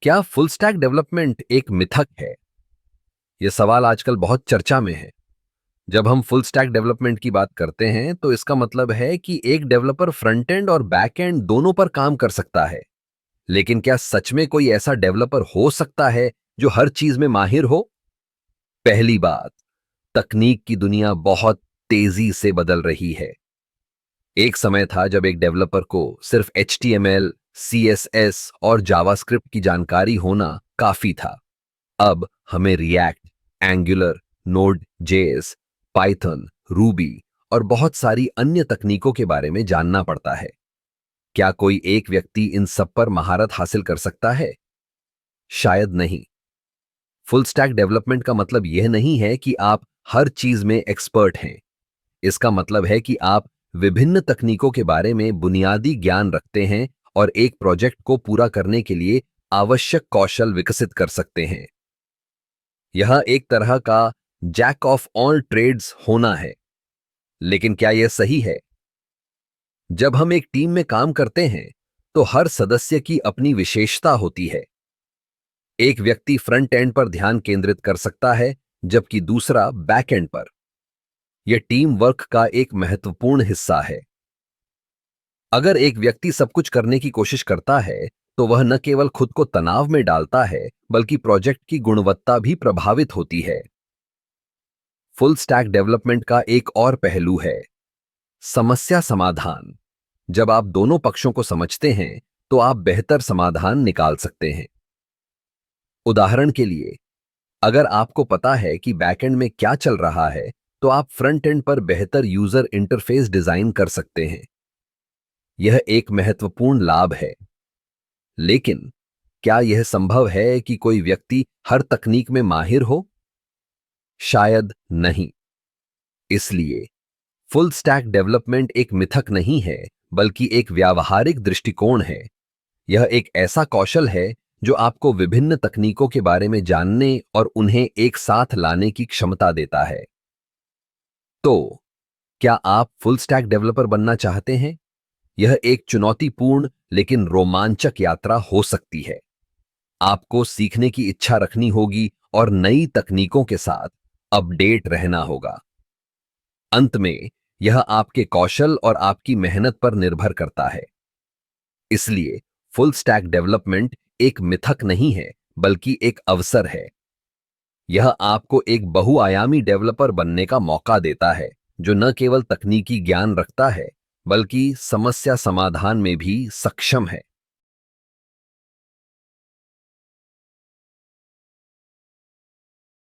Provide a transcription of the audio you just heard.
क्या full stack development एक मिथक है? यह सवाल आजकल बहुत चर्चा में है। जब हम फुल स्टैक डेवलपमेंट की बात करते हैं तो इसका मतलब है कि एक डेवलपर फ्रंट एंड और बैक एंड दोनों पर काम कर सकता है। लेकिन क्या सच में कोई ऐसा डेवलपर हो सकता है जो हर चीज में माहिर हो? पहली बात, तकनीक की दुनिया बहुत तेजी से बदल रही है। एक समय था जब एक डेवलपर को सिर्फ HTML, CSS और जावास्क्रिप्ट की जानकारी होना काफी था। अब हमें react, angular, node JS, Python, Ruby और बहुत सारी अन्य तकनीकों के बारे में जानना पड़ता है। क्या कोई एक व्यक्ति इन सब पर महारत हासिल कर सकता है? शायद नहीं। फुल स्टैक डेवलपमेंट का मतलब यह नहीं है कि आप हर चीज में एक्सपर्ट हैं। इसका मतलब है कि आप विभिन्न तकनीकों के बारे में बुनियादी ज्ञान रखते हैं और एक प्रोजेक्ट को पूरा करने के लिए आवश्यक कौशल विकसित कर सकते हैं। यह एक तरह का जैक ऑफ ऑल ट्रेड्स होना है। लेकिन क्या यह सही है? जब हम एक टीम में काम करते हैं तो हर सदस्य की अपनी विशेषता होती है। एक व्यक्ति फ्रंट एंड पर ध्यान केंद्रित कर सकता है जबकि दूसरा बैक एंड पर। यह टीम वर्क का एक महत्वपूर्ण हिस्सा है। अगर एक व्यक्ति सब कुछ करने की कोशिश करता है तो वह न केवल खुद को तनाव में डालता है बल्कि प्रोजेक्ट की गुणवत्ता भी प्रभावित होती है। फुल स्टैक डेवलपमेंट का एक और पहलू है समस्या समाधान। जब आप दोनों पक्षों को समझते हैं तो आप बेहतर समाधान निकाल सकते हैं। उदाहरण के लिए, अगर आपको पता है कि बैकएंड में क्या चल रहा है तो आप फ्रंट एंड पर बेहतर यूजर इंटरफेस डिजाइन कर सकते हैं। यह एक महत्वपूर्ण लाभ है। लेकिन क्या यह संभव है कि कोई व्यक्ति हर तकनीक में माहिर हो? शायद नहीं। इसलिए फुल स्टैक डेवलपमेंट एक मिथक नहीं है बल्कि एक व्यावहारिक दृष्टिकोण है। यह एक ऐसा कौशल है जो आपको विभिन्न तकनीकों के बारे में जानने और उन्हें एक साथ लाने की क्षमता देता है। तो क्या आप फुल स्टैक डेवलपर बनना चाहते हैं? यह एक चुनौतीपूर्ण लेकिन रोमांचक यात्रा हो सकती है। आपको सीखने की इच्छा रखनी होगी और नई तकनीकों के साथ अपडेट रहना होगा। अंत में यह आपके कौशल और आपकी मेहनत पर निर्भर करता है। इसलिए फुल स्टैक डेवलपमेंट एक मिथक नहीं है बल्कि एक अवसर है। यह आपको एक बहुआयामी डेवलपर बनने का मौका देता है जो न केवल तकनीकी ज्ञान रखता है बल्कि समस्या समाधान में भी सक्षम है।